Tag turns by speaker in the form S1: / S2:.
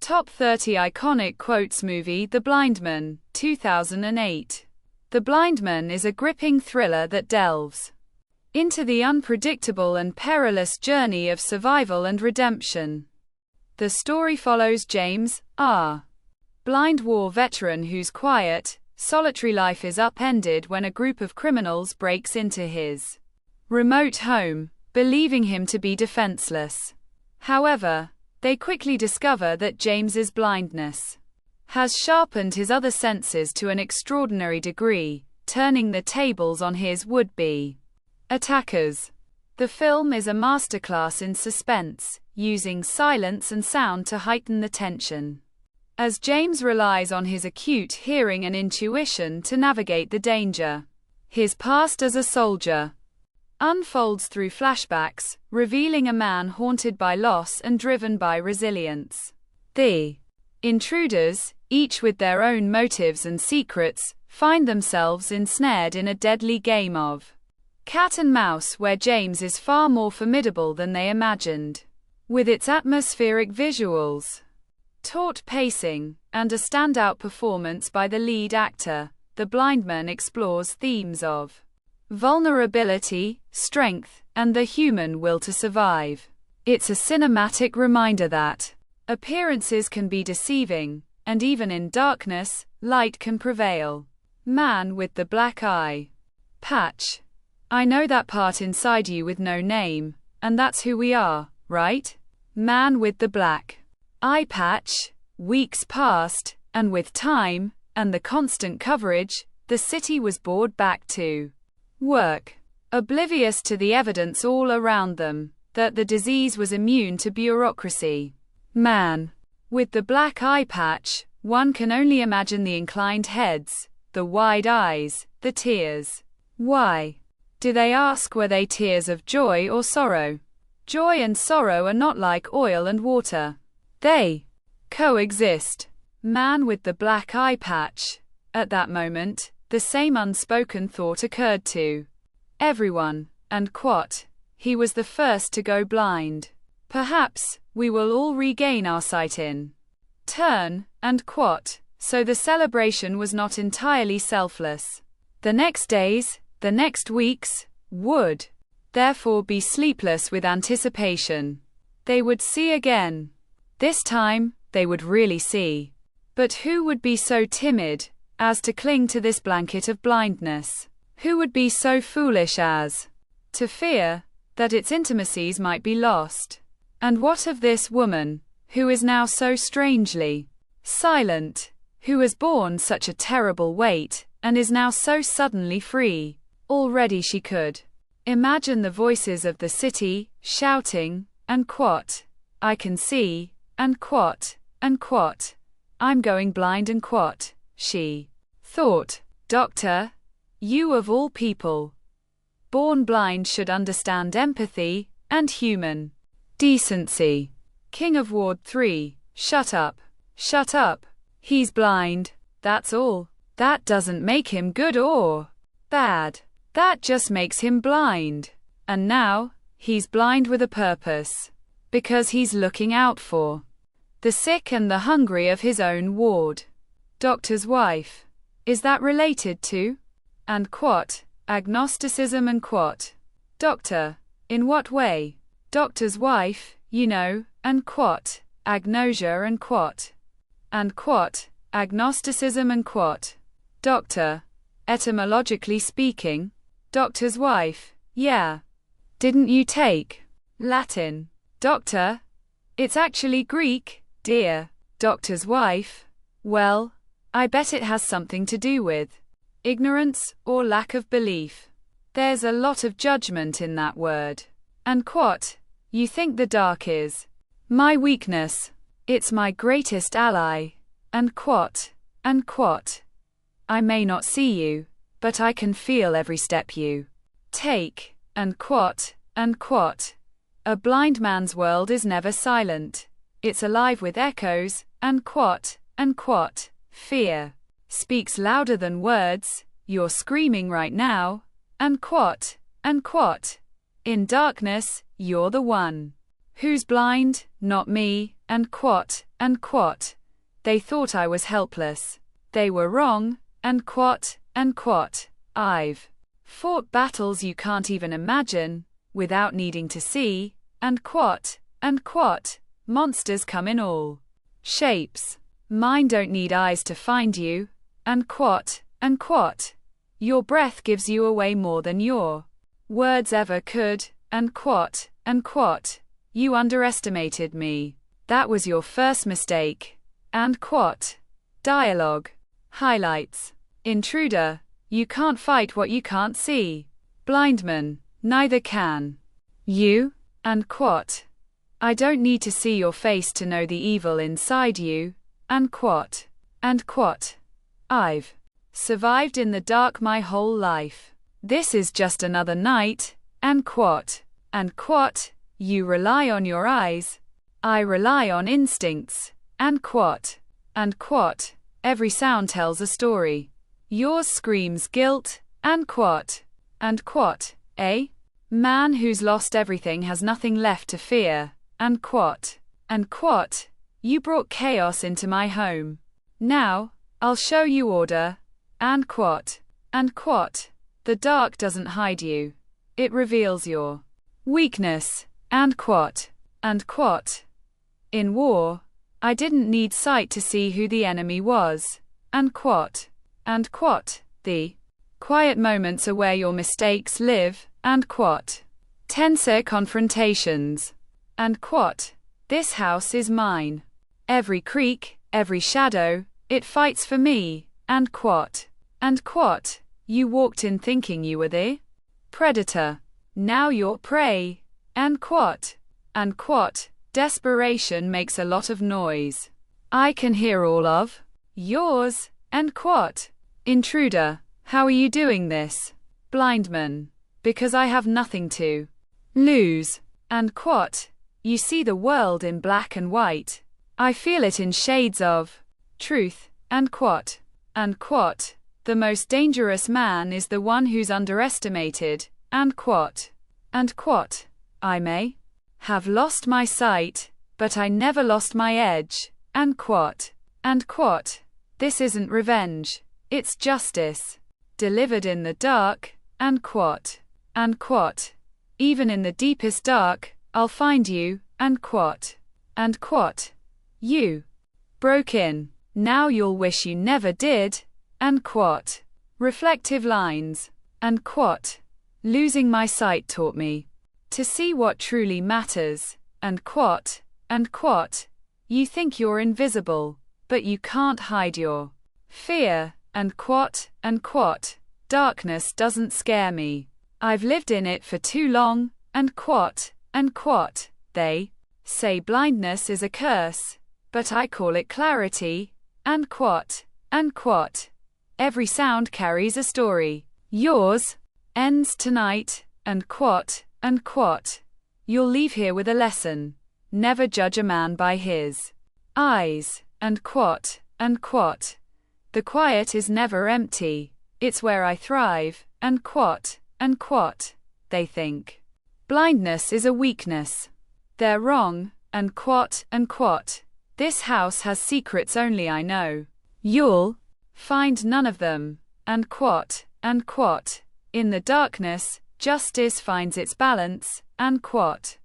S1: Top 30 Iconic Quotes Movie The Blindman, 2008. The Blindman is a gripping thriller that delves into the unpredictable and perilous journey of survival and redemption. The story follows James, a blind war veteran whose quiet, solitary life is upended when a group of criminals breaks into his remote home, believing him to be defenseless. However, they quickly discover that James's blindness has sharpened his other senses to an extraordinary degree, turning the tables on his would-be attackers. The film is a masterclass in suspense, using silence and sound to heighten the tension, as James relies on his acute hearing and intuition to navigate the danger. His past as a soldier unfolds through flashbacks, revealing a man haunted by loss and driven by resilience. The intruders, each with their own motives and secrets, find themselves ensnared in a deadly game of cat and mouse where James is far more formidable than they imagined. With its atmospheric visuals, taut pacing, and a standout performance by the lead actor, The Blindman explores themes of vulnerability, strength, and the human will to survive. It's a cinematic reminder that appearances can be deceiving, and even in darkness, light can prevail. Man with the Black Eye Patch. I know that part inside you with no name, and that's who we are, right? Man with the Black Eye Patch. Weeks passed, and with time, and the constant coverage, the city was bored back to work, oblivious to the evidence all around them, that the disease was immune to bureaucracy. Man with the Black Eye Patch, one can only imagine the inclined heads, the wide eyes, the tears. Why? Do they ask, were they tears of joy or sorrow? Joy and sorrow are not like oil and water. They coexist. Man with the Black Eye Patch. At that moment, the same unspoken thought occurred to everyone, and quote, he was the first to go blind. Perhaps we will all regain our sight in turn, and quote. So the celebration was not entirely selfless. The next days, the next weeks, would therefore be sleepless with anticipation. They would see again. This time, they would really see. But who would be so timid as to cling to this blanket of blindness? Who would be so foolish as to fear that its intimacies might be lost? And what of this woman, who is now so strangely silent, who has borne such a terrible weight, and is now so suddenly free? Already she could imagine the voices of the city, shouting, and quote, I can see, and quote, I'm going blind, and quote, she thought. Doctor, you of all people, born blind, should understand empathy, and human decency. King of Ward 3, shut up. Shut up. He's blind, that's all. That doesn't make him good or bad. That just makes him blind. And now, he's blind with a purpose. Because he's looking out for the sick and the hungry of his own ward. Doctor's wife. Is that related to? And quote, agnosticism, and quote. Doctor. In what way? Doctor's wife, you know, and quote, agnosia, and quote. And quote, agnosticism, and quote. Doctor. Etymologically speaking. Doctor's wife, yeah. Didn't you take Latin? Doctor. It's actually Greek, dear. Doctor's wife. Well, I bet it has something to do with ignorance, or lack of belief. There's a lot of judgment in that word. And quote, you think the dark is my weakness. It's my greatest ally. And quote, I may not see you, but I can feel every step you take. And quote, a blind man's world is never silent. It's alive with echoes, and quote, fear speaks louder than words. You're screaming right now, and quote, in darkness, you're the one who's blind, not me, and quote, and quat. They thought I was helpless. They were wrong, and quat, and quat. I've fought battles you can't even imagine, without needing to see, and quat, and quat. Monsters come in all shapes. Mine don't need eyes to find you, and quat, and quat. Your breath gives you away more than your words ever could, and quat, and quat. You underestimated me. That was your first mistake, and quat. Dialogue. Highlights. Intruder. You can't fight what you can't see. Blindman. Neither can you, and quat. I don't need to see your face to know the evil inside you, and quat, and quat. I've survived in the dark my whole life. This is just another night, and quat, and quat. You rely on your eyes. I rely on instincts, and quat, and quat. Every sound tells a story. Yours screams guilt, and quat, and quat. A man who's lost everything has nothing left to fear, and quat, and quat. You brought chaos into my home. Now, I'll show you order, and quat, and quat. The dark doesn't hide you. It reveals your weakness, and quat, and quat. In war, I didn't need sight to see who the enemy was, and quat, and quat. The quiet moments are where your mistakes live, and quat. Tenser confrontations, and quat. This house is mine. Every creak, every shadow, it fights for me, and quat, and quat. You walked in thinking you were the predator. Now you're prey, and quat, and quat. Desperation makes a lot of noise. I can hear all of yours, and quat. Intruder. How are you doing this? Blindman. Because I have nothing to lose, and quat. You see the world in black and white. I feel it in shades of truth, and quat, and quat. The most dangerous man is the one who's underestimated, and quat, and quat. I may have lost my sight, but I never lost my edge, and quat, and quat. This isn't revenge, it's justice, delivered in the dark, and quat, and quat. Even in the deepest dark, I'll find you, and quat, and quat. You broke in. Now you'll wish you never did, and quat. Reflective lines, and quat. Losing my sight taught me to see what truly matters, and quat, and quat. You think you're invisible, but you can't hide your fear, and quat, and quat. Darkness doesn't scare me. I've lived in it for too long, and quat, and quat. They say blindness is a curse, but I call it clarity, and quat, and quat. Every sound carries a story. Yours ends tonight, and quat, and quat. You'll leave here with a lesson. Never judge a man by his eyes, and quat, and quat. The quiet is never empty. It's where I thrive, and quat, and quat. They think blindness is a weakness. They're wrong, and quat, and quat. This house has secrets only I know. You'll find none of them, and quat, and quat. In the darkness, justice finds its balance, and quat.